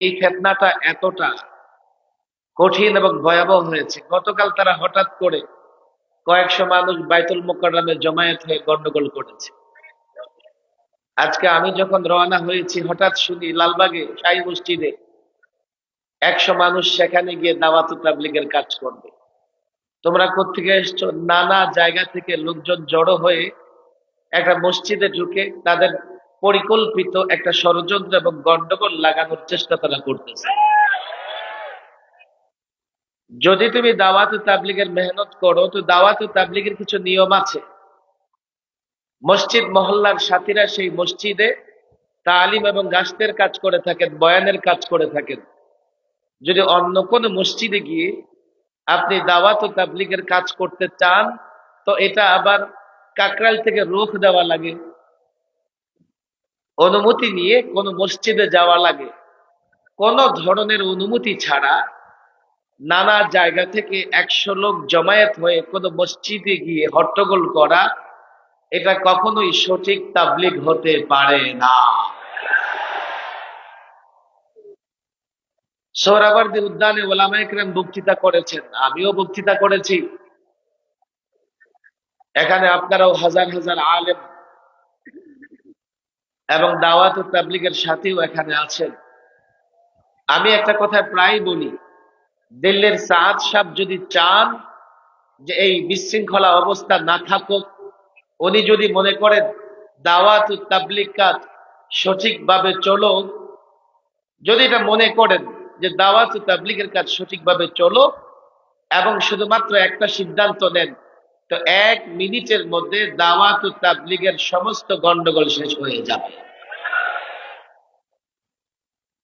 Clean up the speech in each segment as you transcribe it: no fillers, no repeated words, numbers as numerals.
এই ফিতনাটা এতটা কঠিন এবং ভয়াবহ হয়েছে, গতকাল তারা হঠাৎ করে কয়েকশো মানুষ বাইতুল মোকাররমে জমায়েত হয়ে গন্ডগোল করেছে। আজকে আমি যখন রওনা হয়েছি হঠাৎ শুনি লালবাগে শাহী মসজিদে 100 মানুষ সেখানে গিয়ে দাওয়াত তাবলীগের কাজ করবে। তোমরা কোত্থেকে এসছো? নানা জায়গা থেকে লোকজন জড়ো হয়ে একটা মসজিদে ঢুকে তাদের পরিকল্পিত একটা ষড়যন্ত্র এবং গন্ডগোল লাগানোর চেষ্টা তারা করতেছে। যদি তুমি দাওয়াত তাবলীগের মেহনত করো তো দাওয়াত তাবলীগের কিছু নিয়ম আছে। মসজিদ মহল্লার সাথীরা সেই মসজিদে তালিম এবং গাছতের কাজ করে থাকেন, বয়ানের কাজ করে থাকেন। যদি অন্য কোনো মসজিদে গিয়ে আপনি দাওয়াত তাবলীগের কাজ করতে চান তো এটা আবার কাকরাইল থেকে রুখ দেওয়া লাগে, অনুমতি নিয়ে কোন মসজিদে যাওয়া লাগে। কোন ধরনের অনুমতি ছাড়া নানা জায়গা থেকে 100 লোক জমায়েত হয়ে কোন মসজিদে গিয়ে হট্টগোল করা, এটা কখনোই সঠিক তাবলীগ হতে পারে না। সোহরাওয়ার্দী উদ্যানে ওলামায়ে কেরাম বক্তৃতা করেছেন, আমিও বক্তৃতা করেছি। এখানে আপনারাও হাজার হাজার আলেম এবং দাওয়াত ও তাবলীগের সাথেও এখানে আছেন। আমি একটা কথা প্রায় বলি, দিল্লির সাদ সাহেব যদি চান যে এই বিশৃঙ্খলা অবস্থা না থাকুক, উনি যদি মনে করেন দাওয়াত ও তাবলীগ কাজ সঠিকভাবে চলো, যদি এটা মনে করেন যে দাওয়াত ও তাবলীগের কাজ সঠিকভাবে চলো এবং শুধুমাত্র একটা সিদ্ধান্ত নেন, তো 1 মিনিটের মধ্যে দাওয়াত ও তাবলীগের সমস্ত গন্ডগোল শেষ হয়ে যাবে।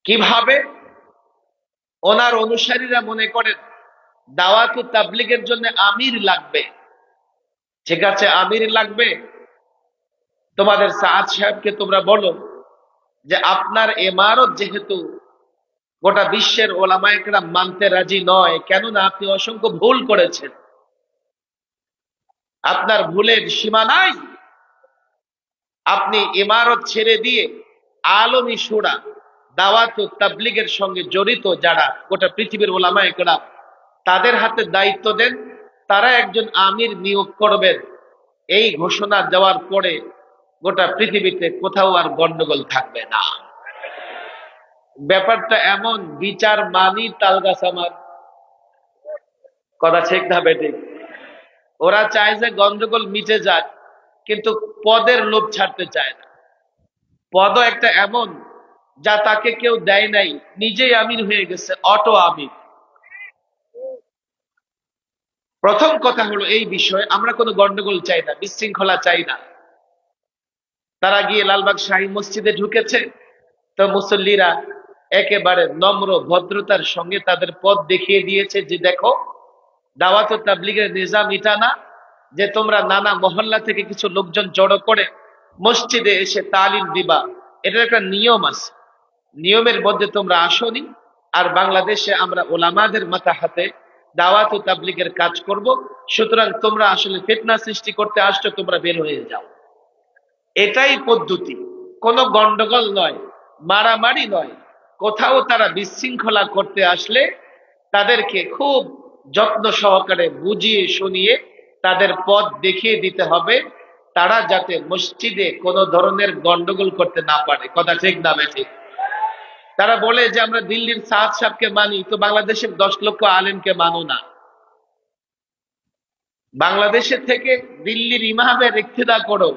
কিভাবে? ওনার অনুসারীরা মনে করেন দাওয়াত ও তাবলীগের জন্য আমির লাগবে। ঠিক আছে, আমির লাগবে। তোমাদের সাদ সাহেবকে তোমরা বলো যে আপনার ইমারত যেহেতু গোটা বিশ্বের ওলামায়ে কেরাম মানতে রাজি নয়, কেননা আপনি অসংখ্য ভুল করেছেন, আপনার ভুলের সীমা নাই, আপনি ইমারত ছেড়ে দিয়ে আলমী শুরা দাওয়াত ও তাবলীগের সঙ্গে জড়িত যারা গোটা পৃথিবীর ওলামায়ে কেরাম তাদের হাতে দায়িত্ব দেন, তারা একজন আমির নিয়োগ করবেন। এই ঘোষণা দেওয়ার পরে গোটা পৃথিবীতে কোথাও আর গন্ডগোল থাকবে না। ব্যাপারটা এমন, বিচার মানি তালগাছ আমার, কথা ঠিক না বেঠিক? ওরা চায় যে গন্ডগোল মিটে যাক, কিন্তু পদের লোভ ছাড়তে চায় না। পদও একটা এমন যা তাকে কেউ দেয় নাই, নিজেই আমির হয়ে গেছে, অটো আমির। প্রথম কথা হলো এই বিষয়ে আমরা কোনো গন্ডগোল চাই না, বিশৃঙ্খলা চাই না। তারা গিয়ে লালবাগ শাহী মসজিদে ঢুকেছে, তো মুসল্লিরা একেবারে নম্র ভদ্রতার সঙ্গে তাদের পথ দেখিয়ে দিয়েছে যে দেখো, দাওয়াত ও তাবলীগের নিজাম এটা না যে তোমরা নানা মহল্লা থেকে কিছু লোকজন জড়ো করে মসজিদে এসে তালিম দিবা। এটার একটা নিয়ম আছে, নিয়মের মধ্যে তোমরা আসনি। আর বাংলাদেশে আমরা ওলামাদের মাথা হাতে দাওয়াত ও তাবলীগের কাজ করব, সুতরাং তোমরা আসলে ফিতনা সৃষ্টি করতে আসছো, তোমরা বের হয়ে যাও। এটাই পদ্ধতি, কোনো গন্ডগোল নয়, মারামারি নয়। কোথাও তারা বিশৃঙ্খলা করতে আসলে তাদেরকে খুব যত্ন সহকারে বুঝিয়ে শুনিয়ে তাদের পথ দেখিয়ে দিতে হবে, তারা যাতে মসজিদে কোনো ধরনের গন্ডগোল করতে না পারে। কথা ঠিক না বেঠিক? তারা বলে যে আমরা দিল্লির সাদ সাহেবকে মানি, তো বাংলাদেশের 10 লক্ষ আলেমকে মানো না। বাংলাদেশের থেকে দিল্লির ইমামের ইক্তেদা করো,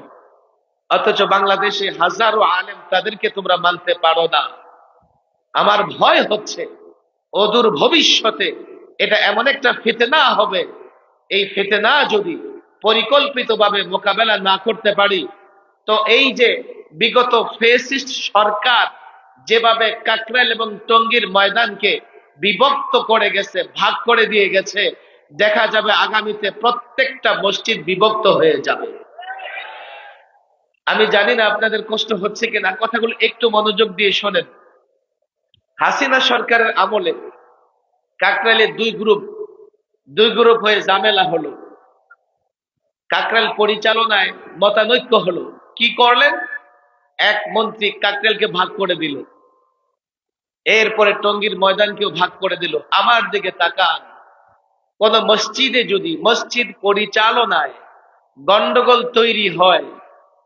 অথচ বাংলাদেশে হাজারো আলেম তাদেরকে তোমরা মানতে পারো না। আমার ভয় হচ্ছে অদূর ভবিষ্যতে এটা এমন একটা ফিতনা হবে, এই ফিতনা যদি পরিকল্পিতভাবে মোকাবেলা না করতে পারি, তো এই যে বিগত ফ্যাসিস্ট সরকার যেভাবে কাকরাইল এবং টঙ্গীর ময়দানকে বিভক্ত করে গেছে, ভাগ করে দিয়ে গেছে, দেখা যাবে আগামীতে প্রত্যেকটা মসজিদ বিভক্ত হয়ে যাবে। আমি জানি না আপনাদের কষ্ট হচ্ছে কিনা, কথাগুলো একটু মনোযোগ দিয়ে শোনেন। হাসিনা সরকারের আমলে কাকরাইলে দুই গ্রুপ হয়ে ঝামেলা হলো, কাকরাইল পরিচালনায় মতানৈক্য হলো। কি করলেন? এক মন্ত্রী কাকরাইলকে ভাগ করে দিল। এরপরে টঙ্গীর ময়দানকেও ভাগ করে দিল। আমার দিকে তাকান, কোন মসজিদে যদি মসজিদ পরিচালনায় গন্ডগোল তৈরি হয়,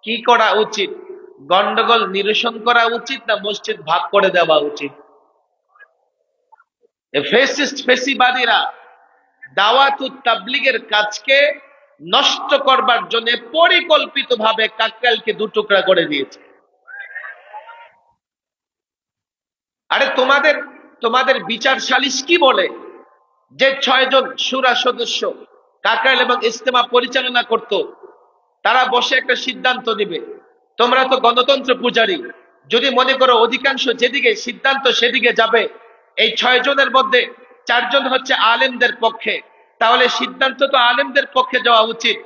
কি করা উচিত? গন্ডগোল নিরসন করা উচিত না মসজিদ ভাগ করে দেওয়া উচিত? ফেসিস্ট ফেসিবাদীরা দাওয়াতুত তাবলীগের কাজকে নষ্ট করবার জন্য পরিকল্পিতভাবে কাকরাইলকে দু টুকরা করে দিয়েছে। আরে তোমাদের বিচার সালিশ কি বলে? যে 6 জন শুরা সদস্য কাকরাইল এবং ইজতেমা পরিচালনা করত, তারা বসে একটা সিদ্ধান্ত নিবে। তোমরা তো গণতন্ত্র পূজারী, যদি মনে করো অধিকাংশ যেদিকে সিদ্ধান্ত সেদিকে যাবে, এই 6 জনের মধ্যে 4 জন হচ্ছে আলেমদের পক্ষে, তাহলে সিদ্ধান্ত তো আলেমদের পক্ষে যাওয়া উচিত।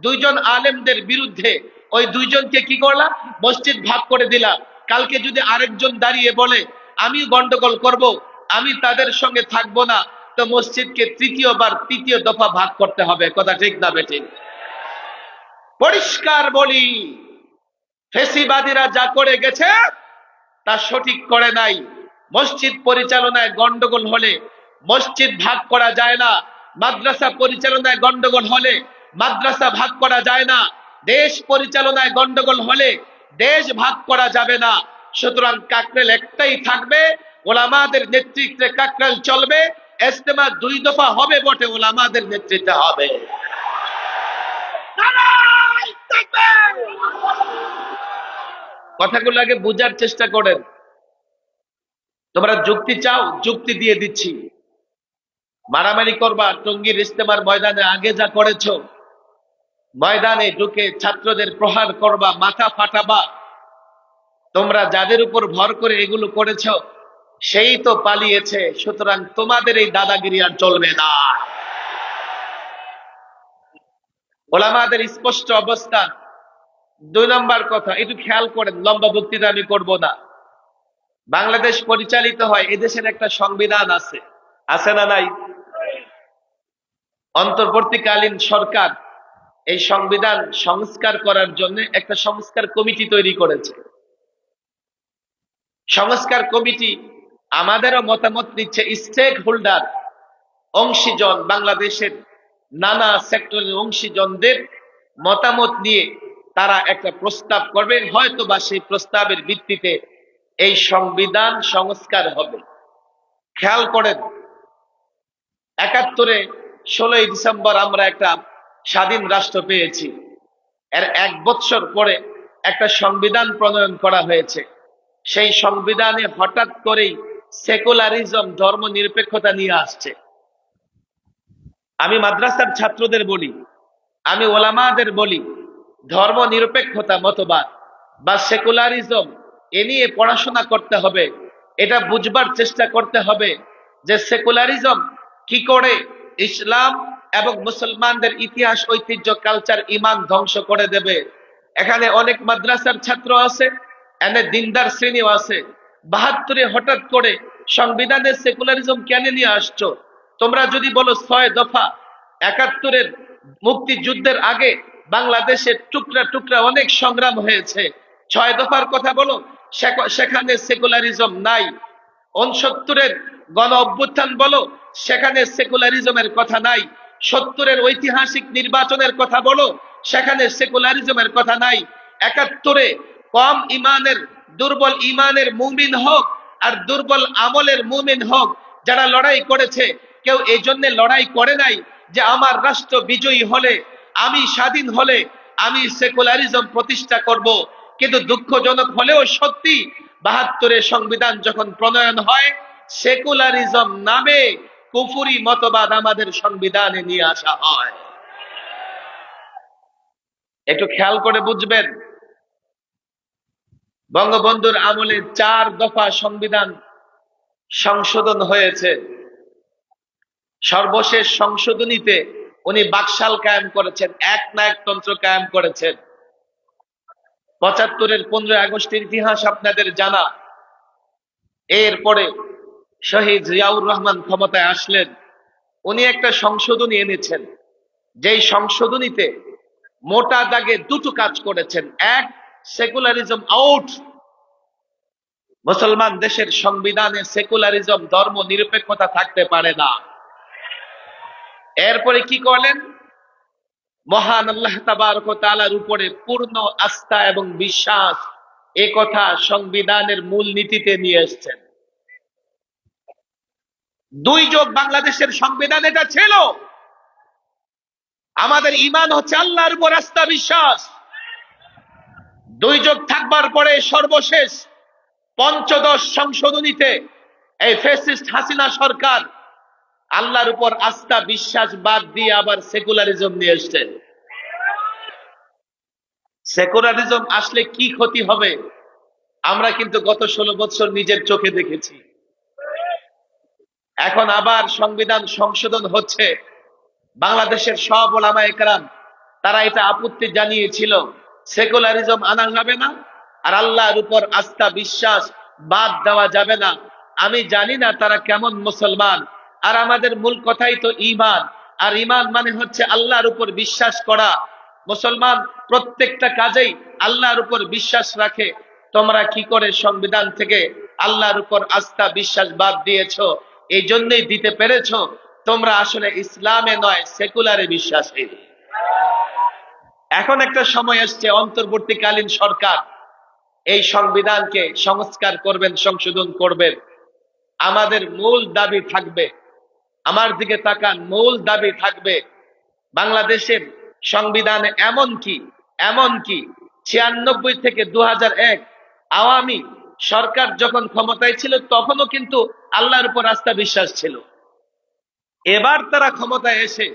2 জন আলেমদের বিরুদ্ধে, ওই 2 জনকে কি করলাম? মসজিদ ভাগ করে দিলাম। কালকে যদি আরেকজন দাঁড়িয়ে বলে আমি গন্ডগোল করব, আমি তাদের সঙ্গে থাকবো না, তো মসজিদকে তৃতীয় দফা ভাগ করতে হবে। কথা ঠিক না বেঠিক? পরিষ্কার বলি, ফেসিবাদীরা যা করে গেছে তা সঠিক করে নাই। মসজিদ পরিচালনায় গন্ডগোল হলে মসজিদ ভাগ করা যায় না, মাদ্রাসা পরিচালনায় গন্ডগোল হলে মাদ্রাসা ভাগ করা যায় না, দেশ পরিচালনায় গন্ডগোল হলে দেশ ভাগ করা যাবে না। সুতরাং কাকরাইল একটাই থাকবে, ওলামাদের নেতৃত্বে কাকরাইল চলবে। ইজতেমা 2 দফা হবে বটে, ওলামাদের নেতৃত্বে হবে। কথাগুলো আগে বুঝার চেষ্টা করেন। তোমরা যুক্তি চাও, যুক্তি দিয়ে দিচ্ছি। মারামারি করবা টঙ্গীর ইজতেমার ময়দানে, আগে যা করেছো, ময়দানে ঢুকে ছাত্রদের প্রহার করবা, মাথা ফাটাবা, তোমরা যাদের উপর ভর করে এগুলো করেছো সেই তো পালিয়েছে। সুতরাং তোমাদের এই দাদাগিরি আর চলবে না। ওলামাদের স্পষ্ট অবস্থান। 2 নম্বর কথা, একটু খেয়াল করেন, লম্বা বক্তৃতা আমি করব না। বাংলাদেশ পরিচালিত হয়, এদেশের একটা সংবিধান আছে, আছে না নাই? অন্তর্বর্তীকালীন সরকার এই সংবিধান সংস্কার করার জন্য একটা সংস্কার কমিটি তৈরি করেছে। সংস্কার কমিটি আমাদেরও মতামত নিচ্ছে। স্টেক হোল্ডার, অংশীজন, বাংলাদেশের নানা সেক্টরের অংশীজনদের মতামত নিয়ে তারা একটা প্রস্তাব করবে, হয়তো বা সেই প্রস্তাবের ভিত্তিতে এই সংবিধান সংস্কার হবে। খেয়াল করেন, 71-এ 16ই ডিসেম্বর আমরা একটা স্বাধীন রাষ্ট্র পেয়েছি। এর 1 বছর পরে একটা সংবিধান প্রণয়ন করা হয়েছে। সেই সংবিধানে হঠাৎ করেই সেকুলারিজম, ধর্ম নিরপেক্ষতা নিয়ে আসছে। আমি মাদ্রাসার ছাত্রদের বলি, আমি ওলামাদের বলি, ধর্ম নিরপেক্ষতা মতবাদ বা সেকুলারিজম এ নিয়ে পড়াশোনা করতে হবে। এটা বুঝবার চেষ্টা করতে হবে যে সেকুলারিজম কি করে ইসলাম এবং মুসলমানদের ইতিহাস, ঐতিহ্য, কালচার, ঈমান ধ্বংস করে দেবে। এখানে অনেক মাদ্রাসার ছাত্র আছে, এনে দিনদার শ্রেণীও আছে। 72-এ হঠাৎ করে সংবিধানের সেকুলারিজম কেন নিয়ে আসছো? তোমরা যদি বলো 6 দফা, 71-এর মুক্তিযুদ্ধের আগে বাংলাদেশের টুকরা টুকরা অনেক সংগ্রাম হয়েছে, 6 দফার কথা বলো, সেখানে সেকুলারিজম নাই। 69-এর গণ অভ্যুত্থান বলো, সেখানে সেকুলারিজমের কথা নাই। 70-এর ঐতিহাসিক নির্বাচনের কথা বলো, সেখানে সেকুলারিজমের কথা নাই। 71-এ কম ইমানের, দুর্বল ইমানের মুমিন হোক আর দুর্বল আমলের মুমিন হোক, যারা লড়াই করেছে, কেউ এই জন্য লড়াই করে নাই যে আমার রাষ্ট্র বিজয়ী হলে, আমি স্বাধীন হলে আমি সেকুলারিজম প্রতিষ্ঠা করব। কিন্তু দুঃখজনক হলেও সত্যি, 72-এর সংবিধান যখন প্রণয়ন হয়, সেকুলারিজম নামে কুফুরি মতবাদ আমাদের সংবিধানে নিয়ে আসা হয়। একটু খেয়াল করে বুঝবেন, বঙ্গবন্ধুর আমলে 4 দফা সংবিধান সংশোধন হয়েছে। সর্বশেষ সংশোধনীতে উনি বাকশাল কায়েম করেছেন, একনায়কতন্ত্র কায়েম করেছেন। 75-এর 15 আগস্টের ইতিহাস আপনাদের জানা। এরপরে শহীদ জিয়াউর রহমান ক্ষমতায় আসলেন, উনি একটা সংশোধনী এনেছেন, যেই সংশোধনীতে মোটা দাগে 2টো কাজ করেছেন। এক, সেকুলারিজম আউট, মুসলমান দেশের সংবিধানে সেকুলারিজম, ধর্ম নিরপেক্ষতা থাকতে পারে না। এরপরে কি করলেন? মহান আল্লাহ তাবারক ওয়া তাআলার উপরে পূর্ণ আস্থা এবং বিশ্বাস, এ কথা সংবিধানের মূল নীতিতে নিয়ে এসেছেন। 2 যোগ বাংলাদেশের সংবিধান এটা ছিল। আমাদের ঈমান হচ্ছে আল্লাহর উপর আস্থা বিশ্বাস। 2 যোগ থাকবার পরে সর্বশেষ পঞ্চদশ সংশোধনীতে এই ফ্যাসিস্ট হাসিনা সরকার আল্লাহর উপর আস্থা বিশ্বাস বাদ দিয়ে আবার সেকুলারিজম নিয়ে এসছেন। সেকুলারিজম আসলে কি ক্ষতি হবে আমরা কিন্তু গত 16 বছর নিজের চোখে দেখেছি। এখন আবার সংবিধান সংশোধন হচ্ছে। বাংলাদেশের সব ওলামায়ে কেরাম তারা এটা আপত্তি জানিয়েছিল, সেকুলারিজম আনা যাবে না, আর আল্লাহর উপর আস্থা বিশ্বাস বাদ দেওয়া যাবে না। আমি জানি না তারা কেমন মুসলমান, আর আমাদের মূল কথাই তো ঈমান, আর ঈমান মানে হচ্ছে আল্লাহর উপর বিশ্বাস করা। মুসলমান প্রত্যেকটা কাজেই আল্লাহর উপর বিশ্বাস রাখে। তোমরা কি করে সংবিধান থেকে আল্লাহর উপর আস্থা বিশ্বাস বাদ দিয়েছো? এই জন্যই দিতে পেরেছো তোমরা আসলে ইসলামে নয় সেকুলারে বিশ্বাসী। এখন একটা সময় আসছে, অন্তর্বর্তীকালীন সরকার এই সংবিধানকে সংস্কার করবেন, সংশোধন করবেন। আমাদের মূল দাবি থাকবে, আমার দিকে তাকান, মূল দাবি থাকবে বাংলাদেশের সংবিধানে এমনকি 96 থেকে 2001 আওয়ামী সরকার যখন ক্ষমতায় ছিল তখনও কিন্তু আল্লাহর উপর আস্থা বিশ্বাস ছিল। এবার তারা ক্ষমতায় এসে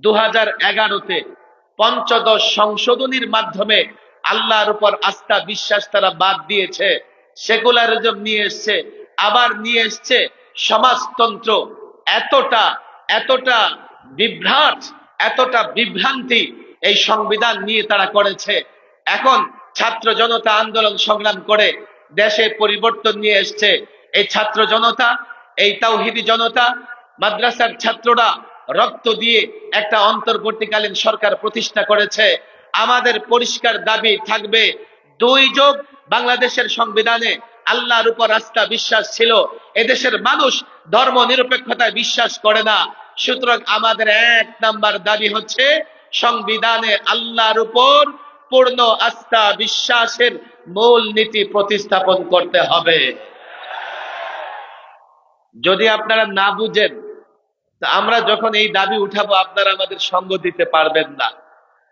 2011-তে পঞ্চদশ সংশোধনীর মাধ্যমে আল্লাহর উপর আস্থা বিশ্বাস তারা বাদ দিয়েছে, সেকুলারিজম নিয়ে এসছে, আবার নিয়ে এসছে সমাজতন্ত্র। এতটা বিভ্রাট, এতটা বিভ্রান্তি এই সংবিধান নিয়ে তারা করেছে। এখন ছাত্র জনতা আন্দোলন সংগ্রাম করে দেশে পরিবর্তন নিয়ে এসছে। এই ছাত্র জনতা, এই তাওহীদি জনতা, মাদ্রাসার ছাত্ররা রক্ত দিয়ে একটা অন্তর্বর্তীকালীন সরকার প্রতিষ্ঠা করেছে। আমাদের পরিষ্কার দাবি থাকবে, 2 যোগ বাংলাদেশের সংবিধানে আল্লাহর উপর আস্থা বিশ্বাস ছিল। এদেশের মানুষ ধর্ম নিরপেক্ষতায় বিশ্বাস করে না। সুতরাং আমাদের 1 নাম্বার দাবি হচ্ছে সংবিধানে আল্লাহর উপর পূর্ণ আস্থা বিশ্বাসের মূল নীতি প্রতিস্থাপন করতে হবে। যদি আপনারা না বুঝেন, আমরা যখন এই দাবি উঠাবো আপনারা আমাদের সঙ্গ দিতে পারবেন না,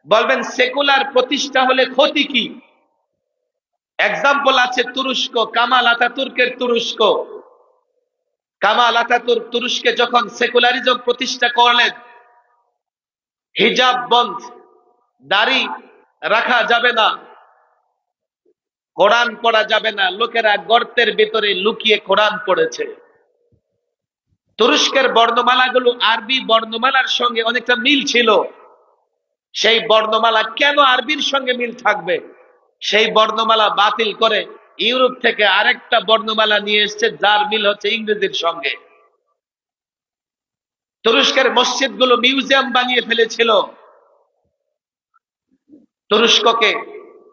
বলবেন সেকুলার প্রতিষ্ঠা হলে ক্ষতি কি? এক্সাম্পল আছে তুরস্ক, কামাল আতাতুর্কের তুরস্ক। কামাল আতাতুর্ক তুরস্কে যখন সেকুলারিজম প্রতিষ্ঠা করলেন, হিজাব বন্ধ, দাড়ি রাখা যাবে না, কোরআন পড়া যাবে না, লোকেরা গর্তের ভিতরে লুকিয়ে কোরআন পড়েছে। তুরস্কের বর্ণমালাগুলো আরবি বর্ণমালার সঙ্গে অনেকটা মিল ছিল। সেই বর্ণমালা কেন আরবির সঙ্গে মিল থাকবে? সেই বর্ণমালা বাতিল করে ইউরোপ থেকে আরেকটা বর্ণমালা নিয়ে এসেছে, যার মিল হচ্ছে ইংরেজির সঙ্গে। তুরস্কের মসজিদগুলো মিউজিয়াম বানিয়ে ফেলেছিল। তুরস্ককে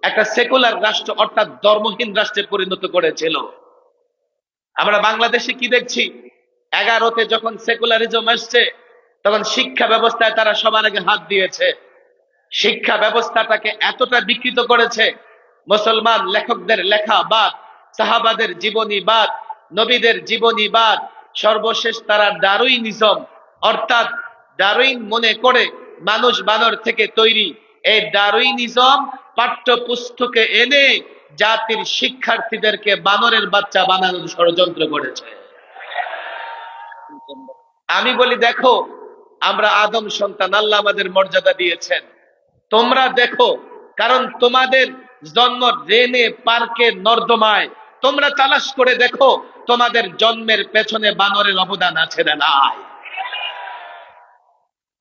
একটা সেকুলার রাষ্ট্র অর্থাৎ ধর্মহীন রাষ্ট্রে পরিণত করেছিল। আমরা বাংলাদেশে কি দেখছি? 11-তে যখন সেকুলারিজম আসছে তখন শিক্ষা ব্যবস্থায় তারা সবার আগে হাত দিয়েছে। শিক্ষা ব্যবস্থাটাকে এতটা বিকৃত করেছে, মুসলমান লেখকদের লেখা বাদ, সাহাবাদের জীবনী বাদ, নবীদের জীবনী বাদ, সর্বশেষ তারা ডারউইনিজম অর্থাৎ ডারউইন মনে করে মানুষ বানর থেকে তৈরি, এই ডারউইনিজম পাঠ্যপুস্তকে এনে জাতির শিক্ষার্থীদেরকে বানরের বাচ্চা বানানোর ষড়যন্ত্র করেছে। আমি বলি, দেখো, আমরা আদম সন্তান, আল্লাহ আমাদের মর্যাদা দিয়েছেন। তোমরা দেখো, কারণ তোমাদের জন্ম ড্রেনে, পার্কে, নর্দমায়। তোমরা তালাশ করে দেখো তোমাদের জন্মের পেছনে বানরের অবদান আছে না নাই।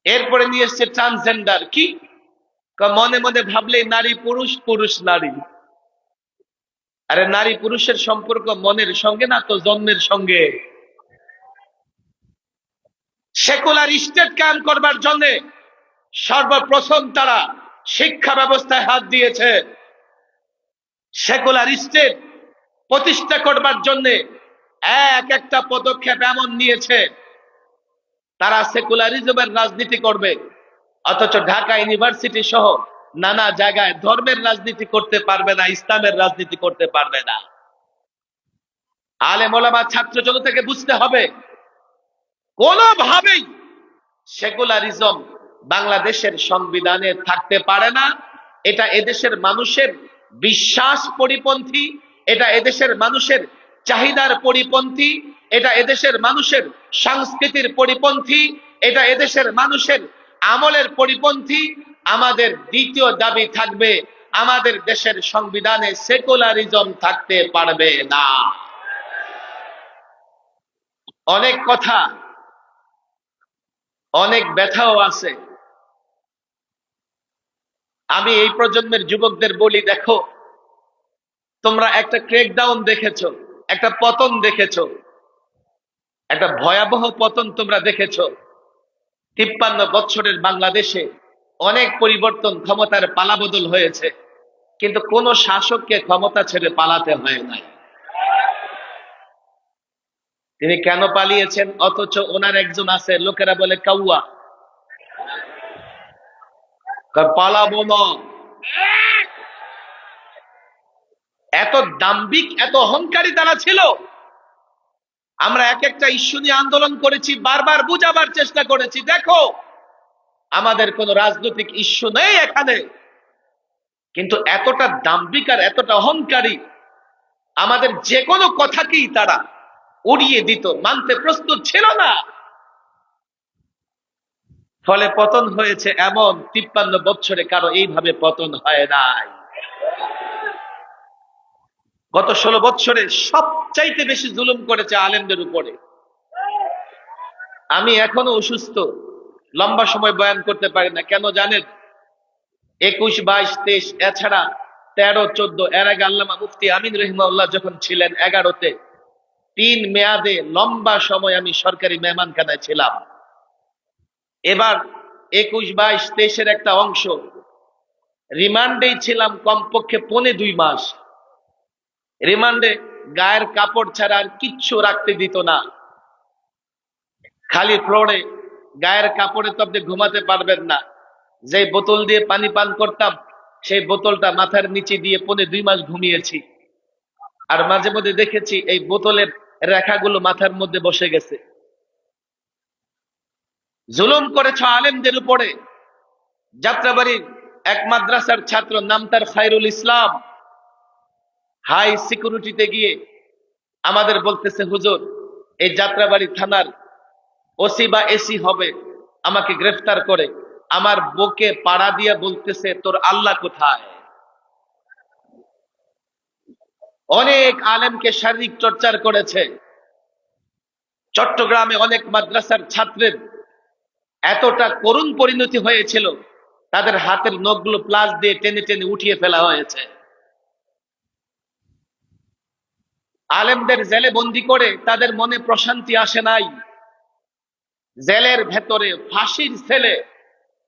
এরপরে নিয়ে এসছে ট্রান্সজেন্ডার। কি মনে মনে ভাবলেই নারী পুরুষ, পুরুষ নারী। আরে নারী পুরুষের সম্পর্ক মনের সঙ্গে না তো জন্মের সঙ্গে। সেকুলার স্টেট কায়েম করবার জন্য সর্বপ্রথম তারা শিক্ষা ব্যবস্থায় হাত দিয়েছে। সেকুলার স্টেট প্রতিষ্ঠা করবার জন্য এক একটা পদক্ষেপ এমন নিয়েছে, তারা সেকুলারিজমের রাজনীতি করবে, অথচ ঢাকা ইউনিভার্সিটি সহ নানা জায়গায় ধর্মের রাজনীতি করতে পারবে না, ইসলামের রাজনীতি করতে পারবে না। আলেম ওলামা ছাত্র জনতাকে বুঝতে হবে, কোনোভাবেই সেকুলারিজম বাংলাদেশের সংবিধানে থাকতে পারে না। এটা এদেশের মানুষের বিশ্বাস পরিপন্থী, এটা এদেশের মানুষের চাহিদার পরিপন্থী, এটা এদেশের মানুষের সংস্কৃতির পরিপন্থী, এটা এদেশের মানুষের আমলের পরিপন্থী। আমাদের দ্বিতীয় দাবি থাকবে, আমাদের দেশের সংবিধানে সেকুলারিজম থাকতে পারবে না। অনেক কথা, অনেক ব্যথাও আছে। আমি এই প্রজন্মের যুবকদের বলি, দেখো, তোমরা একটা ক্র্যাকডাউন দেখেছো, একটা পতন দেখেছো, একটা ভয়াবহ পতন তোমরা দেখেছো। 53 বছরের বাংলাদেশে অনেক পরিবর্তন, ক্ষমতার পালাবদল হয়েছে, কিন্তু কোন শাসককে ক্ষমতা ছেড়ে পালাতে হয় নাই। তিনি কেন পালিয়েছেন? অথচ ওনার একজন আছে, লোকেরা বলে কাউয়া, পালাবো না। এত দাম্ভিক, এত অহংকারী তারা ছিল। আমরা এক একটা ইস্যু নিয়ে আন্দোলন করেছি, বারবার বুঝাবার চেষ্টা করেছি, দেখো আমাদের কোন রাজনৈতিক ইস্যু নেই এখানে, কিন্তু এতটা দাম্ভিক আর এতটা অহংকারী, আমাদের যে কোনো কথাকেই তারা উড়িয়ে দিত, মানতে প্রস্তুত ছিল না। ফলে পতন হয়েছে এমন, 53 বছরে কারো এইভাবে পতন হয় নাই। গত 16 বছরে সবচাইতে বেশি জুলুম করেছে আলেমদের উপরে। আমি এখনো অসুস্থ, লম্বা সময় বয়ান করতে পারি না। কেন জানেন? 21, 22, 23, এছাড়া 13, 14, এর আগে আল্লামা মুফতি আমিন রহিমাহুল্লাহ যখন ছিলেন 11-তে, 3 মেয়াদে লম্বা সময় আমি সরকারি মেহমানখানায় ছিলাম। এবার 21, 22, 23-এর একটা অংশ রিমান্ডেই ছিলাম, কমপক্ষে 1.25 মাস। রিমান্ডে গায়ের কাপড় ছাড়া আর কিচ্ছু রাখতে দিত না, খালি ফ্লোরে। গায়ের কাপড়ে তো আপনি ঘুমাতে পারবেন না। যে বোতল দিয়ে পানি পান করতাম, সেই বোতলটা মাথার নিচে দিয়ে 1.25 মাস ঘুমিয়েছি। আর মাঝে মধ্যে দেখেছি এই বোতলের রেখাগুলো মাথার মধ্যে বসে গেছে। জুলুম করেছ আলেমদের উপরে। যাত্রাবাড়ির এক মাদ্রাসার ছাত্র, নাম তার খায়রুল ইসলাম, হাই সিকিউরিটিতে গিয়ে আমাদের বলতেছে, হুজুর, এই যাত্রাবাড়ি থানার ওসি বা এসি হবে, আমাকে গ্রেফতার করে আমার বুকে পাড়া দিয়ে বলতেছে, তোর আল্লাহ কোথায়? অনেক আলেমকে শারীরিক টর্চার করেছে। চট্টগ্রামে অনেক মাদ্রাসার ছাত্রের এতটা করুণ পরিণতি হয়েছিল, তাদের হাতের নখগুলো প্লাস দিয়ে টেনে টেনে উঠিয়ে ফেলা হয়েছে। আলেমদের জেলে বন্দি করে তাদের মনে প্রশান্তি আসে নাই। জেলের ভেতরে ফাঁসির ছেলে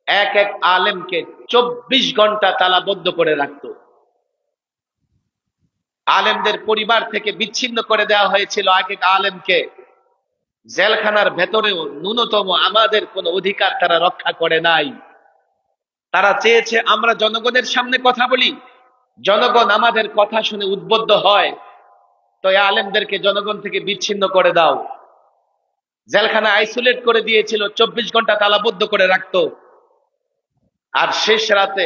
এক এক আলেমকে 24 ঘন্টা তালাবদ্ধ করে রাখত। আলেমদের পরিবার থেকে বিচ্ছিন্ন করে দেওয়া হয়েছিল এক এক আলেমকে। জেলখানার ভেতরেও ন্যূনতম আমাদের কোনো অধিকার তারা রক্ষা করে নাই। তারা চেয়েছে আমরা জনগণের সামনে কথা বলি, জনগণ আমাদের কথা শুনে উদ্বুদ্ধ হয়, তো এই আলেমদেরকে জনগণ থেকে বিচ্ছিন্ন করে দাও। জেলখানা আইসোলেট করে দিয়েছিল, 24 ঘন্টা তালাবদ্ধ করে রাখতো। আর শেষ রাতে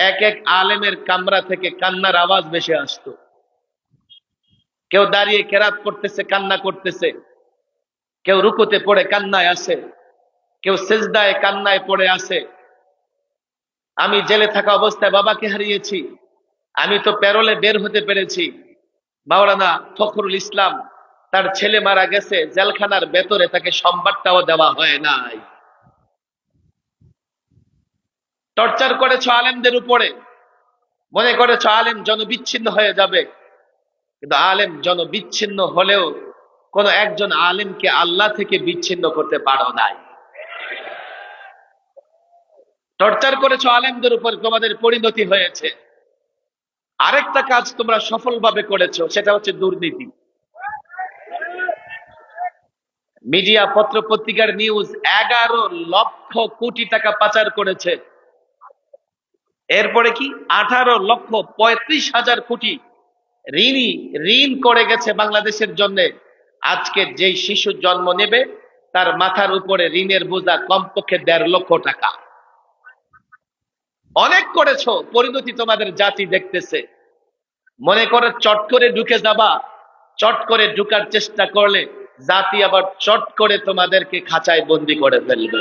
এক এক আলেমের কামরা থেকে কান্নার আওয়াজ ভেসে আসতো। কেউ দাঁড়িয়ে কেরাত করতেছে, কান্না করতেছে, কেউ রুকুতে পড়ে কান্নায় আসে, কেউ সেজদায় কান্নায় পড়ে আসে। আমি জেলে থাকা অবস্থায় বাবাকে হারিয়েছি, আমি তো প্যারোলে বের হতে পেরেছি। মাওলানা ফখরুল ইসলাম, তার ছেলে মারা গেছে, জেলখানার ভেতরে তাকে সংবাদটাও দেওয়া হয় নাই। টর্চার করেছ আলেমদের উপরে, মনে করেছ আলেম জনবিচ্ছিন্ন হয়ে যাবে, কিন্তু আলেম জনবিচ্ছিন্ন হলেও কোন একজন আলেমকে আল্লাহ থেকে বিচ্ছিন্ন করতে পারো নাই। টর্চার করেছ আলেমদের উপর, তোমাদের পরিণতি হয়েছে আরেকটা কাজ তোমরা সফলভাবে করেছো, সেটা হচ্ছে দুর্নীতি। মিডিয়া, পত্র পত্রিকার নিউজ 11 লক্ষ কোটি টাকা পাচার করেছে। এরপরে কি 18,35,000 কোটি ঋণ করে গেছে বাংলাদেশের জন্য। আজকে যেই শিশু জন্ম নেবে তার মাথার উপরে ঋণের বোঝা কমপক্ষে 1.5 লক্ষ টাকা। অনেক করেছো, পরিণতি তোমাদের জাতি দেখতেছে। মনে করে চট করে ঢুকে যাবা, চট করে ঢুকার চেষ্টা করলে জাতি আবার চট করে তোমাদেরকে খাঁচায় বন্দি করে ফেলবে।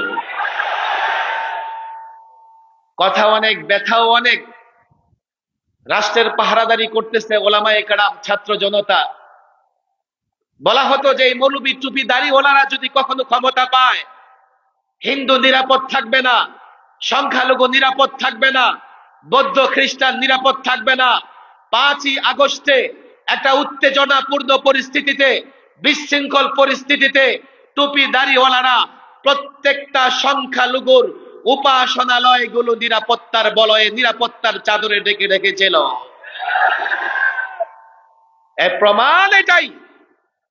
কথা অনেক, ব্যথাও অনেক। রাষ্ট্রের পাহারাদারি করতেছে ওলামায়ে কেরাম, ছাত্র জনতা। বলা হতো যে এই মৌলবী টুপি দাড়িওয়ালারা যদি কখনো ক্ষমতা পায়, হিন্দু নিরাপদ থাকবে না, সংখ্যালঘু নিরাপদ থাকবে না, বৌদ্ধ খ্রিস্টান নিরাপদ থাকবে না। 5ই আগস্টে একটা উত্তেজনাপূর্ণ পরিস্থিতিতে, বিশৃঙ্খল পরিস্থিতিতে টুপি দাড়িওয়ালারা প্রত্যেকটা সংখ্যালঘুর উপাসনালয়গুলো নিরাপত্তার বলয়ে, নিরাপত্তার চাদরে ঢেকে রেখেছিল। এর প্রমাণ এটাই,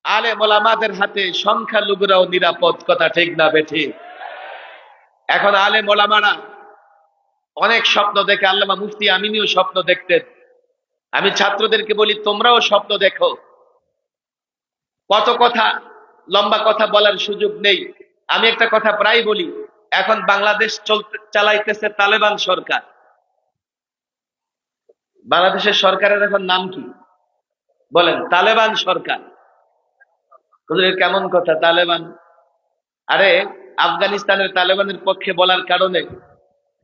আলেম ওলামাদের হাতে সংখ্যালঘুরাও নিরাপদ। কথা ঠিক না বেঠিক? এখন আলেম ওলামারা অনেক স্বপ্ন দেখে, আল্লামা মুফতি আমিনীও স্বপ্ন দেখতেন। আমি ছাত্রদেরকে বলি তোমরাও স্বপ্ন দেখো। কত কথা, লম্বা কথা বলার সুযোগ নেই। আমি একটা কথা প্রায় বলি, এখন বাংলাদেশ চালাইতেছে তালেবান সরকার। বাংলাদেশের সরকারের এখন নাম কি বলেন? তালেবান সরকার। কেমন কথা তালেবান? আরে আফগানিস্তানের তালেবানের পক্ষে বলার কারণে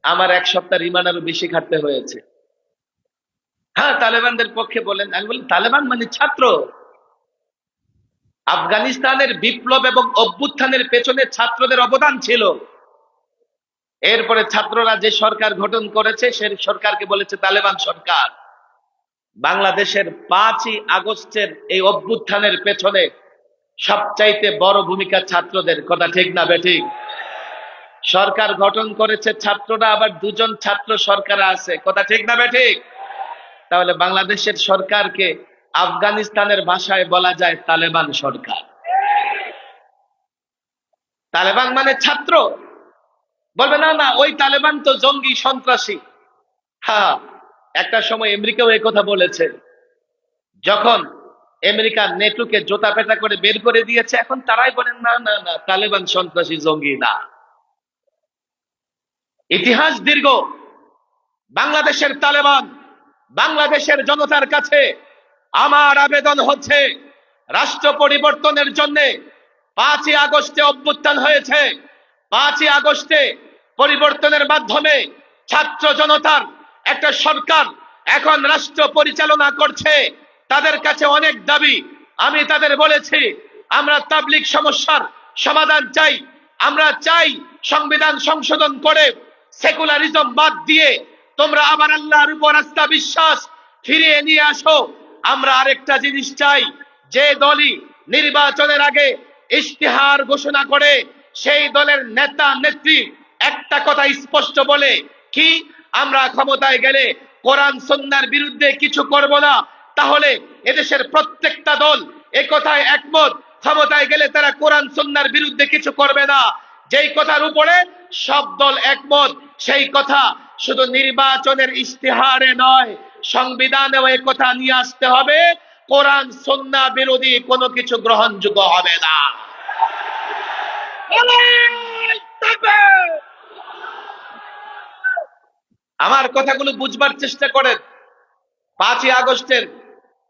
আমার 1 সপ্তাহ রিমান্ড আরো বেশি খাটতে হয়েছে। হ্যাঁ, তালেবানদের পক্ষে বলেন। আমি বলি তালেবান মানে ছাত্র। আফগানিস্তানের বিপ্লব এবং অভ্যুত্থানের পেছনে ছাত্রদের অবদান ছিল। এরপরে ছাত্ররা যে সরকার গঠন করেছে সে সরকারকে বলেছে তালেবান সরকার। বাংলাদেশের 5ই আগস্টের এই অভ্যুত্থানের পেছনে সবচাইতে বড় ভূমিকা ছাত্রদের। কথা ঠিক না বেঠিক? সরকার গঠন করেছে ছাত্ররা, আবার 2জন ছাত্র সরকার আছে। কথা ঠিক না বেঠিক? তাহলে বাংলাদেশের সরকারকে আফগানিস্তানের ভাষায় বলা যায় তালেবান সরকার। তালেবান মানে ছাত্র। বলবে না না, ওই তালেবান তো জঙ্গি সন্ত্রাসী। হ্যাঁ, একটা সময় আমেরিকাও এই কথা বলেছে। যখন আমেরিকা নেটোকে জোতা পেটা করে বের করে দিয়েছে, এখন তারাই বলেন না না না, তালেবান সন্ত্রাসী জঙ্গি না। ইতিহাস দীর্ঘ। বাংলাদেশের তালেবান বাংলাদেশের জনতার কাছে আমার আবেদন হচ্ছে, রাষ্ট্র পরিবর্তনের জন্য 5ই আগস্টে অভ্যুত্থান হয়েছে। 5ই আগস্টে পরিবর্তনের মাধ্যমে ছাত্র জনতার একটা সরকার এখন রাষ্ট্র পরিচালনা করছে। তাদের কাছে অনেক দাবি। আমি তাদের বলেছি, আমরা তাবলিগ সমস্যার সমাধান চাই। আমরা চাই সংবিধান সংশোধন করে সেকুলারিজম বাদ দিয়ে তোমরা আবার আল্লাহর উপর আস্থা বিশ্বাস ফিরিয়ে নিয়ে আসো। আমরা আরেকটা জিনিস চাই, যে দলই নির্বাচনের আগে ইশতেহার ঘোষণা করে সেই দলের নেতা নেত্রী একটা কথা স্পষ্ট বলে, কি আমরা ক্ষমতায় গেলে কোরআন সুন্নাহর বিরুদ্ধে কিছু করব না। তাহলে এদেশের প্রত্যেকটা দল এ কথায় একমত, ক্ষমতায় গেলে তারা কোরআন সুন্নাহর বিরুদ্ধে কিছু করবে না। যেই কথার উপরে সব দল একমত, সেই কথা শুধু নির্বাচনের ইশতেহারে নয়, সংবিধানেও এই কথা নিয়ে আসতে হবে, কোরআন সুন্নাহ বিরোধী কোনো কিছু গ্রহণযোগ্য হবে না। আমার কথাগুলো বুঝবার চেষ্টা করেন। 5ই আগস্টের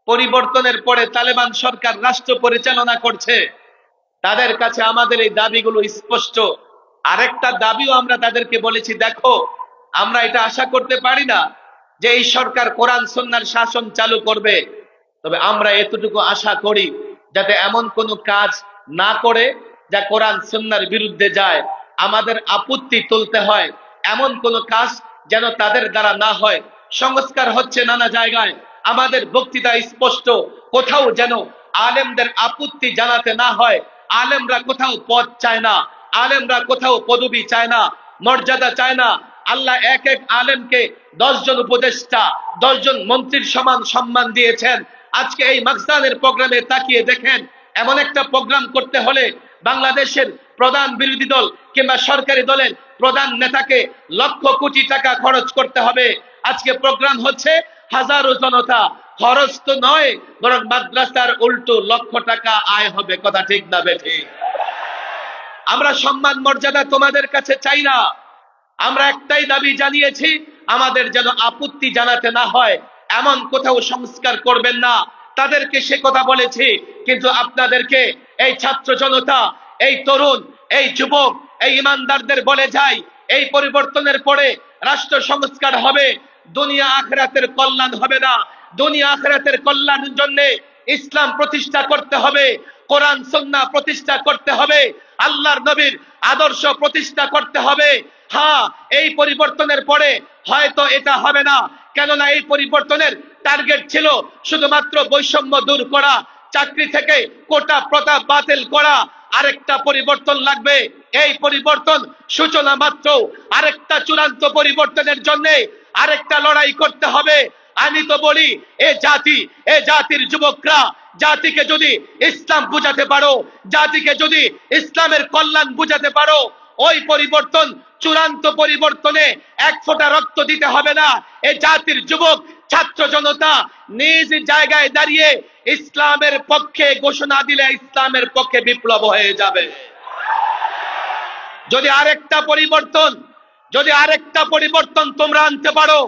পরিবর্তনের পরে তালেবান সরকার রাষ্ট্র পরিচালনা করছে। তাদের কাছে আমাদের এই দাবিগুলো স্পষ্ট। আরেকটা দাবিও আমরা তাদেরকে বলেছি, দেখো আমরা এটা আশা করতে পারি না যে এই সরকার কোরআন সুন্নাহর শাসন চালু করবে, তবে আমরা এতটুকু আশা করি যাতে এমন কোনো কাজ না করে যা কোরআন সুন্নাহর বিরুদ্ধে যায়। আমাদের আপত্তি তুলতে হয় এমন কোনো কাজ যেন তাদের দ্বারা না হয়। সংস্কার হচ্ছে নানা জায়গায়, আমাদের বক্তৃতা স্পষ্ট, কোথাও যেন আলেমদের আপত্তি জানাতে না হয়। আলেমরা কোথাও পদ চায় না, আলেমরা কোথাও পদবি চায় না, মর্যাদা চায় না। আল্লাহ এক এক আলেমকে 10 জন উপদেষ্টা, 10 জন মন্ত্রীর সমান সম্মান দিয়েছেন। আজকে এই মাকসানের প্রোগ্রামে তাকিয়ে দেখেন, এমন একটা প্রোগ্রাম করতে হলে বাংলাদেশের প্রধান বিরোধী দল কিংবা সরকারি দলের প্রধান নেতাকে লক্ষ কোটি টাকা খরচ করতে হবে। আজকে প্রোগ্রাম হচ্ছে হাজারো জনতা, খরচ তো নয়, বরং মাদ্রাসার উল্টো লক্ষ টাকা আয় হবে। কথা ঠিক না বেঠিক? আমরা সম্মান মর্যাদা তোমাদের কাছে চাই না, আমরা একটাই দাবি জানিয়েছি, আমাদের যেন আপত্তি জানাতে না হয় এমন কোথাও সংস্কার করবেন না। তাদেরকে সে কথা বলেছি, কিন্তু আপনাদেরকে এই ছাত্র জনতা, এই তরুণ, এই যুবক, এই ইমানদারদের বলে যাই, এই পরিবর্তনের পরে রাষ্ট্র সংস্কার হবে, দুনিয়া আখিরাতের কল্যাণ হবে না। দুনিয়া আখিরাতের কল্যাণের জন্য ইসলাম প্রতিষ্ঠা করতে হবে, কোরআন সুন্নাহ প্রতিষ্ঠা করতে হবে, আল্লাহর নবীর আদর্শ প্রতিষ্ঠা করতে হবে। হ্যাঁ, এই পরিবর্তনের পরে হয়তো এটা হবে না, কেননা এই পরিবর্তনের টার্গেট ছিল শুধুমাত্র বৈষম্য দূর করা, চাকরি থেকে কোটা প্রথা বাতিল করা। আরেকটা পরিবর্তন লাগবে, এই পরিবর্তন সূচনা মাত্র, আরেকটা চূড়ান্ত পরিবর্তনের জন্য আরেকটা লড়াই করতে হবে। আমি তো বলি, এ জাতির যুবকরা জাতিকে যদি ইসলাম বুঝাতে পারো, জাতিকে যদি ইসলামের কল্যাণ বুঝাতে পারো, ওই পরিবর্তন চূড়ান্ত পরিবর্তনে এক ফোঁটা রক্ত দিতে হবে না। এই জাতির যুবক ছাত্র জনতা নিজ জায়গায় দাঁড়িয়ে ইসলামের পক্ষে ঘোষণা দিলে ইসলামের পক্ষে বিপ্লব হয়ে যাবে। যদি আরেকটা পরিবর্তন তোমরা আনতে পারো,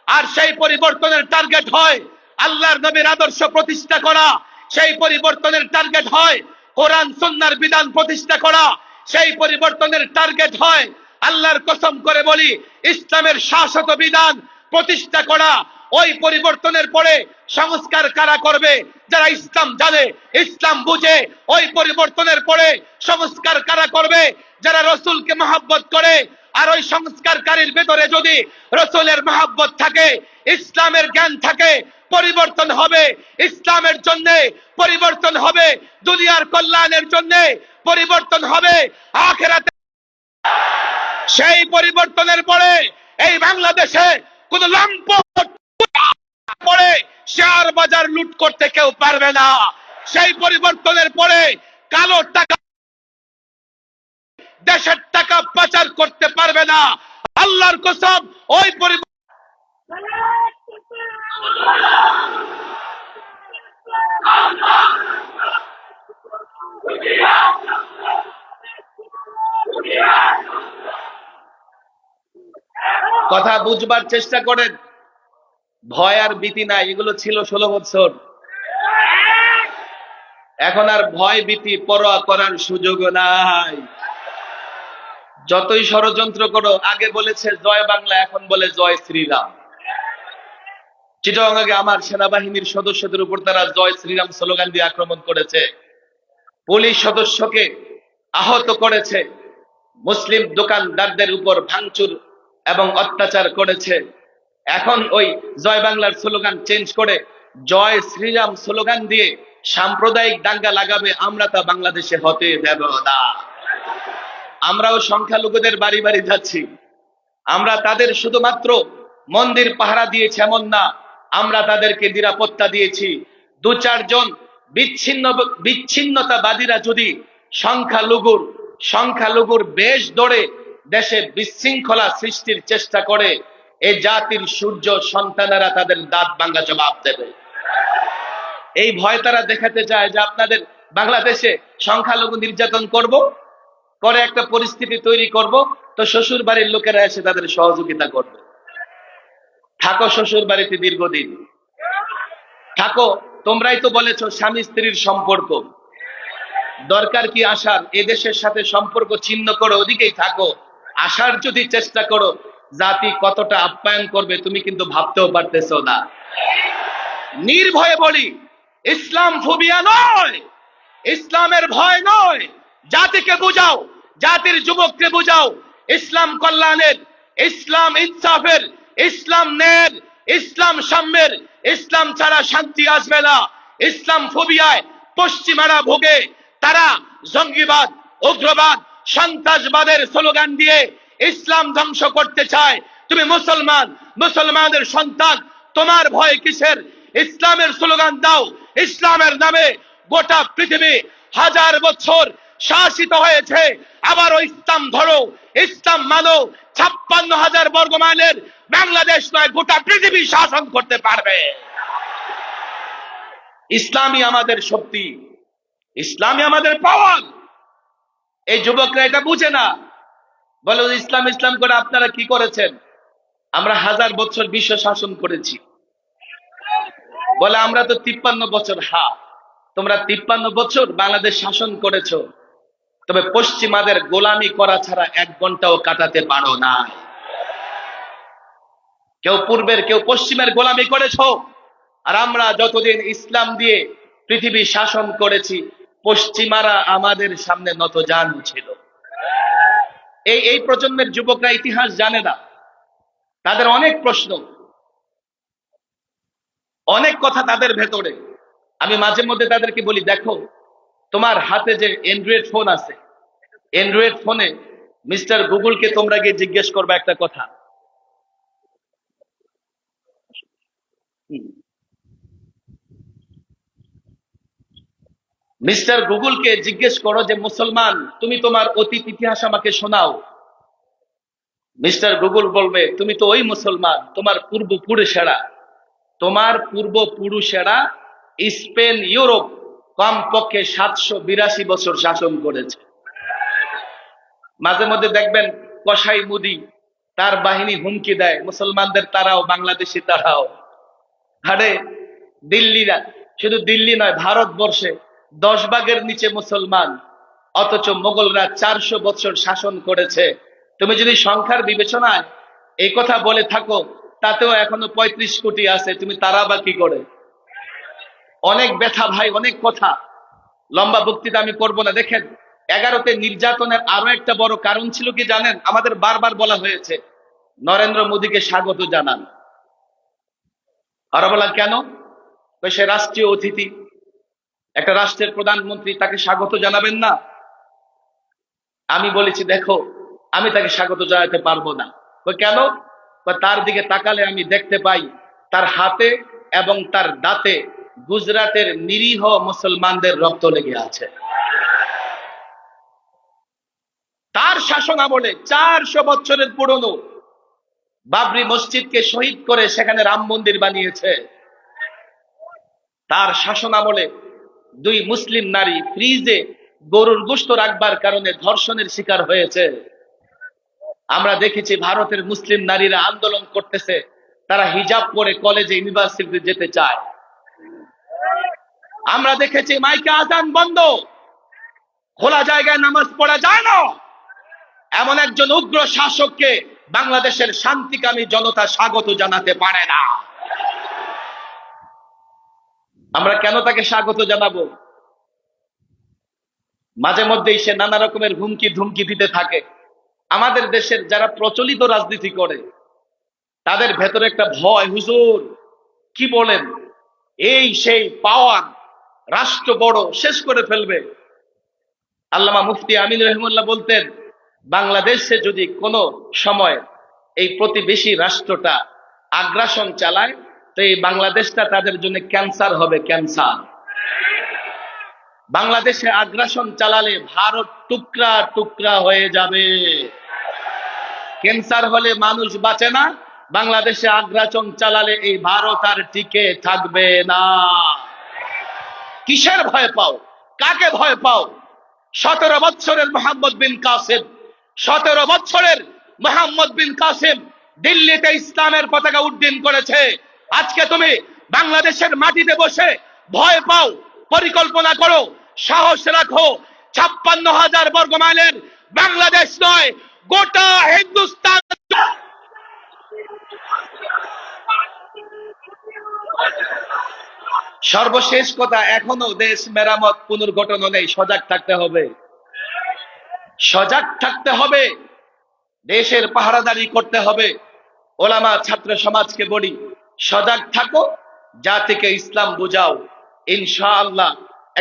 আর সেই পরিবর্তনের টার্গেট হয় আল্লাহর নবীর আদর্শ প্রতিষ্ঠা করা, সেই পরিবর্তনের টার্গেট হয় কোরআন সুন্নাহর বিধান প্রতিষ্ঠা করা, সেই পরিবর্তনের টার্গেট হয়, আল্লাহর কসম করে বলি, ইসলামের শাশ্বত বিধান প্রতিষ্ঠা করা, ওই পরিবর্তনের পরে সংস্কার কারা করবে? যারা ইসলাম জানে, ইসলাম বুঝে। ওই পরিবর্তনের পরে সংস্কার কারা করবে? যারা রাসূলকে মহব্বত করে। আর ওই সংস্কারকারীর ভেতরে যদি রাসূলের মহব্বত থাকে, ইসলামের জ্ঞান থাকে, পরিবর্তন হবে ইসলামের জন্য, পরিবর্তন হবে দুনিয়ার কল্যাণের জন্য, পরিবর্তন হবে আখিরাতে। সেই পরিবর্তনের পরে এই বাংলাদেশে কোন লম্পট পরে শেয়ার বাজার লুট করতে কেউ পারবে না। সেই পরিবর্তনের পরে কালো টাকা, দেশের টাকা পাচার করতে পারবে না। আল্লাহর কসম, ওই কথা বুঝবার চেষ্টা করেন। ভয় আর ভীতি নাই, এগুলো ছিল 16 বছর। এখন আর ভয় ভীতি পরোয়া করার সুযোগ নাই। যতই ষড়যন্ত্র করো, আগে বলেছে জয় বাংলা, এখন বলে জয় শ্রীরাম। চিটাগাঙে আমার সেনাবাহিনীর সদস্যদের উপর তারা জয় শ্রীরাম স্লোগান দিয়ে আক্রমণ করেছে, পুলিশ সদস্যকে আহত করেছে, মুসলিম দোকানদারদের উপর ভাঙচুর এবং অত্যাচার করেছে। এখন ওই জয় বাংলার স্লোগান চেঞ্জ করে জয় শ্রীরাম স্লোগান দিয়ে সাম্প্রদায়িক দাঙ্গা লাগাবে, আমরা তা বাংলাদেশে হতে দেব না। আমরাও সংখ্যালঘুদের বাড়ি বাড়ি যাচ্ছি, আমরা তাদের শুধুমাত্র মন্দির পাহারা দিয়েছি এমন না, আমরা তাদেরকে নিরাপত্তা দিয়েছি। 2-4 জন বিচ্ছিন্নতাবাদীরা যদি সংখ্যালঘুর বেশ ধরে দেশে বিশৃঙ্খলা সৃষ্টির চেষ্টা করে, এই জাতির সূর্য সন্তানেরা তাদের দাঁত ভাঙা জবাব দেবে। এই ভয় তারা দেখাতে চায় যে আপনাদের বাংলাদেশে সংখ্যালঘু নির্যাতন করে একটা পরিস্থিতি তৈরি করব, তো শ্বশুর বাড়ির লোকেরা এসে তাদের সহযোগিতা করবে। থাকো শ্বশুর বাড়িতে দীর্ঘদিন, থাকো। তোমরাই তো বলেছো স্বামী স্ত্রীর সম্পর্ক, দরকার কি আসার? এদেশের সাথে সম্পর্ক ছিন্ন করো, ওদিকেই থাকো। আসার যদি চেষ্টা করো, জাতি কতটা আপ্যায়ন করবে তুমি কিন্তু ভাবতেও পারতেছো না। নির্ভয়ে বলি, ইসলাম ফোবিয়া নয়, ইসলামের ভয় নয়। জাতিকে বুঝাও, জাতির যুবককে বুঝাও, ইসলাম কল্যাণের, ইসলাম ইনসাফের, ইসলাম ন্যায়ের, ইসলাম সাম্যের। ইসলাম ছাড়া শান্তি আসবে না। ইসলাম ফোবিয়ায় পশ্চিমারা ভোগে, তারা জঙ্গিবাদ, উগ্রবাদ, সন্ত্রাসবাদের স্লোগান দিয়ে ইসলাম ধ্বংস করতে চায়। তুমি মুসলমান, মুসলমানের সন্তান, তোমার ভয় কিসের? ইসলামের স্লোগান দাও। ইসলামের নামে গোটা পৃথিবী হাজার বছর শাসিত হয়েছে, আবারও ইসলাম ধরো, ইসলাম মানো। 56,000 বর্গ মাইলের বাংলাদেশ নয়, গোটা পৃথিবী শাসন করতে পারবে। ইসলামই আমাদের শক্তি, ইসলামই আমাদের পাওয়ার। এই যুবকরা এটা বুঝে না, বলে ইসলাম ইসলাম করে আপনারা কি করেছেন? আমরা 1000 বছর বিশ্ব শাসন করেছি। বলে আমরা তো 53 বছর। হ্যাঁ, তোমরা 53 বছর বাংলাদেশ শাসন করেছো, তবে পশ্চিমাদের গোলামি করা ছাড়া 1 ঘন্টাও কাটাতে পারো না। কেউ পূর্বের, কেউ পশ্চিমের গোলামি করেছো, আর আমরা যতদিন ইসলাম দিয়ে পৃথিবী শাসন করেছি, পশ্চিমারা আমাদের সামনে নতজানু ছিল। এই প্রজন্মের যুবকরা ইতিহাস জানে না, তাদের অনেক প্রশ্ন, অনেক কথা তাদের ভেতরে। আমি মাঝে মধ্যে তাদেরকে বলি, দেখো তোমার হাতে যে অ্যান্ড্রয়েড ফোন আছে, অ্যান্ড্রয়েড ফোনে মিস্টার গুগলকে তোমরা গিয়ে জিজ্ঞেস করবে একটা কথা। মিস্টার গুগলকে জিজ্ঞেস করো যে মুসলমান, তুমি তোমার অতীত ইতিহাস আমাকে শোনাও। মিস্টার গুগল বলবে, তুমি তো ওই মুসলমান, তোমার পূর্বপুরুষেরা, তোমার পূর্বপুরুষেরা স্পেন, ইউরোপ কমপক্ষে 782 বছর শাসন করেছে। মাঝে মধ্যে দেখবেন কসাই মুদি তার বাহিনী হুমকি দেয় মুসলমানদের, তারাও বাংলাদেশি, তারাও। আরে দিল্লিরা, শুধু দিল্লি নয়, ভারতবর্ষে 10 ভাগের নিচে মুসলমান, অথচ মোগলরা 400 বছর শাসন করেছে। তুমি যদি সংখ্যার বিবেচনায় এই কথা বলে থাকো, তাতেও এখনো 35 কোটি আছে, তুমি তারা বা কি করে? অনেক ব্যথা ভাই, অনেক কথা, লম্বা বক্তৃতা আমি করবো না। দেখেন, 11তে নির্যাতনের আরো একটা বড় কারণ ছিল কি জানেন? আমাদের বারবার বলা হয়েছে নরেন্দ্র মোদীকে স্বাগত জানান। আর বলা কেন? সে রাষ্ট্রীয় অতিথি, একটা রাষ্ট্রের প্রধানমন্ত্রী, তাকে স্বাগত জানাবেন না? আমি বলেছি, দেখো আমি তাকে স্বাগত জানাতে পারবো না। কেন? তার দিকে তাকালে আমি দেখতে পাই তার হাতে এবং তার দাঁতে গুজরাটের নিরীহ মুসলমানদের রক্ত লেগে আছে। তার শাসন আমলে 400 বছরের পুরনো বাবরি মসজিদকে শহীদ করে সেখানে রাম মন্দির বানিয়েছে। তার শাসন আমলে 2 মুসলিম নারী ফ্রিজে গরুর গোশত রাখবার কারণে ধর্ষণের শিকার হয়েছে। আমরা দেখেছি ভারতের মুসলিম নারীরা আন্দোলন করতেছে, তারা হিজাব পরে কলেজে, ইউনিভার্সিটিতে যেতে চায়। আমরা দেখেছি মাইকে আজান বন্ধ, খোলা জায়গায় নামাজ পড়া যায় না। এমন একজন উগ্র শাসককে বাংলাদেশের শান্তিকামী জনতা স্বাগত জানাতে পারে না। আমরা কেন তাকে স্বাগত জানাবো? মাঝে মধ্যেই সে নানা রকমের হুমকি ধুমকি দিতে থাকে। আমাদের দেশের যারা প্রচলিত রাজনীতি করে, তাদের ভেতরে একটা ভয়, হুজুর কি বলেন, এই সেই পাওয়ার, রাষ্ট্র বড়, শেষ করে ফেলবে। আল্লামা মুফতি আমিন রহিমুল্লাহ বলতেন, বাংলাদেশে যদি কোনো সময় এই প্রতিবেশী রাষ্ট্রটা আগ্রাসন চালায়, তো এই বাংলাদেশটা তাদের জন্য ক্যান্সার হবে, ক্যান্সার। বাংলাদেশে আগ্রাসন চালালে ভারত টুকরা টুকরা হয়ে যাবে। ক্যান্সার হলে মানুষ বাঁচে না, বাংলাদেশে আগ্রাসন চালালে এই ভারত আর টিকে থাকবে না। কিসের ভয় পাও? কাকে ভয় পাও? 17 বছরের মোহাম্মদ বিন কাসেম, 17 বছরের মোহাম্মদ বিন কাসেম দিল্লিতে ইসলামের পতাকা উড্ডীন করেছে। আজকে তুমি বাংলাদেশের মাটিতে বসে ভয় পাও? পরিকল্পনা করো, সাহস রাখো। 56,000 বর্গ মাইলের বাংলাদেশ নয়, গোটা হিন্দুস্তান। সর্বশেষ কথা, এখনো দেশ মেরামত পুনর্গঠন নেই। সজাগ থাকতে হবে, সজাগ থাকতে হবে, দেশের পাহারাদারি করতে হবে। ওলামা ছাত্র সমাজকে বলি, সজাগ থাকো, জাতিকে ইসলাম বুঝাও। ইনশাআল্লাহ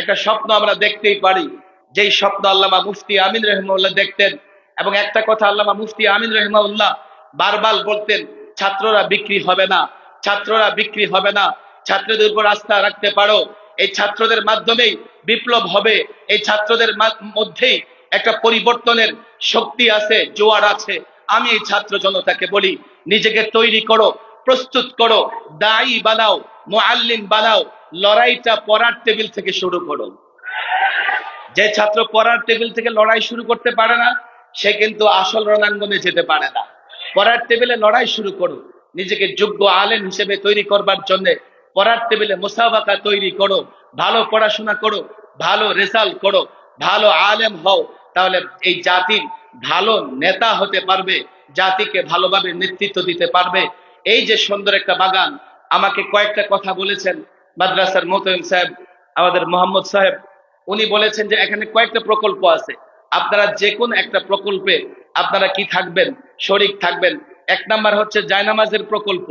একটা স্বপ্ন আমরা দেখতেই পারি, যেই স্বপ্ন আল্লামা মুফতি আমিন রহিমাহুল্লাহ দেখতেন। এবং একটা কথা, আল্লামা মুফতি আমিন রহিমাহুল্লাহ বারবার বলতেন ছাত্ররা বিক্রি হবে না, ছাত্ররা বিক্রি হবে না, ছাত্রদের উপর আস্থা রাখতে পারো, এই ছাত্রদের মাধ্যমেই বিপ্লব হবে, এই ছাত্রদের মধ্যেই একটা পরিবর্তনের শক্তি আছে, জোয়ার আছে। আমি এই ছাত্র জনতাকে বলি, নিজেকে তৈরি করো, প্রস্তুত করো, দায়ী বানাও, মুআল্লিম বানাও, লড়াইটা পড়ার টেবিল থেকে শুরু করো। যে ছাত্র পড়ার টেবিল থেকে লড়াই শুরু করতে পারে না, সে কিন্তু আসল রণাঙ্গনে যেতে পারে না। পড়ার টেবিলে লড়াই শুরু করো, নিজেকে যোগ্য আলেম হিসেবে তৈরি করবার জন্য পড়ার টেবিলে মুসাবাকা তৈরি করো, ভালো পড়াশোনা করো, ভালো রেজাল্ট করো, ভালো আলেম হও, তাহলে এই জাতির ভালো নেতা হতে পারবে, জাতিকে ভালোভাবে নেতৃত্ব দিতে পারবে। এই যে সুন্দর একটা বাগান, আমাকে কয়েকটা কথা বলেছেন মাদ্রাসার মোতায়েম সাহেব, আমাদের মোহাম্মদ সাহেব, উনি বলেছেন যে এখানে কয়েকটা প্রকল্প আছে, আপনারা যে কোনো একটা প্রকল্পে আপনারা কি থাকবেন, শরীক থাকবেন। এক নাম্বার হচ্ছে জায়নামাজের প্রকল্প।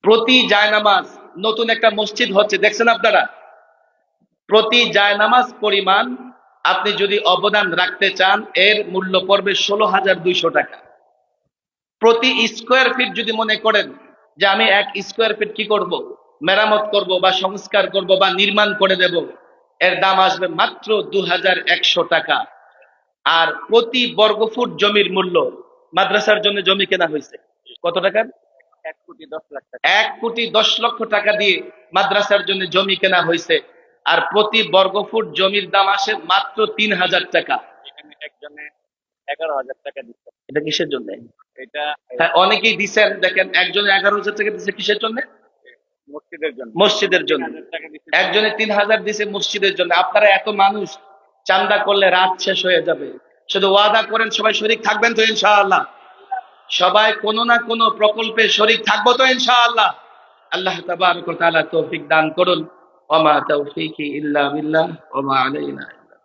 প্রতি জায়নামাজ, নতুন একটা মসজিদ হচ্ছে দেখছেন আপনারা, প্রতি জায়নামাজ পরিমাণ আপনি যদি অবদান রাখতে চান, এর মূল্য পড়বে 16,200 টাকা। প্রতি স্কোয়ার ফিট যদি মনে করেন যে আমি 1 স্কোয়ার ফিট কি করব, মেরামত করব বা সংস্কার করব বা নির্মাণ করে দেব, এর দাম আসবে মাত্র 2,100 টাকা। আর প্রতি বর্গফুট জমির মূল্য, মাদ্রাসার জন্য জমি কেনা হয়েছে কত টাকা? 1,10,00,000 টাকা। 1,10,00,000 টাকা দিয়ে মাদ্রাসার জন্য জমি কেনা হয়েছে। আর প্রতি বর্গফুট জমির দাম আসে মাত্র 3,000 টাকা। এখানে একজনে 11,000 টাকা দিচ্ছে। এটা কিসের জন্য? এটা হ্যাঁ, অনেকেই দিচ্ছেন, দেখেন একজনে 11,000 টাকা দিচ্ছে কিসের জন্য? মসজিদের জন্য। মসজিদের জন্য একজনে 3,000 দিছে মসজিদের জন্য। আপনারা এত মানুষ চান্দা করলে রাত শেষ হয়ে যাবে। শুধু ওয়াদা করেন সবাই শরীক থাকবেন তো ইনশাআল্লাহ? সবাই কোনো না কোনো প্রকল্পে শরীক থাকবো তো ইনশাআল্লাহ? আল্লাহ তাবারক ওয়া তাআলা তৌফিক দান করুন। ওয়া মা তাওফীকি ইল্লা বিল্লাহ ওয়া মা আলাইনা ইল্লা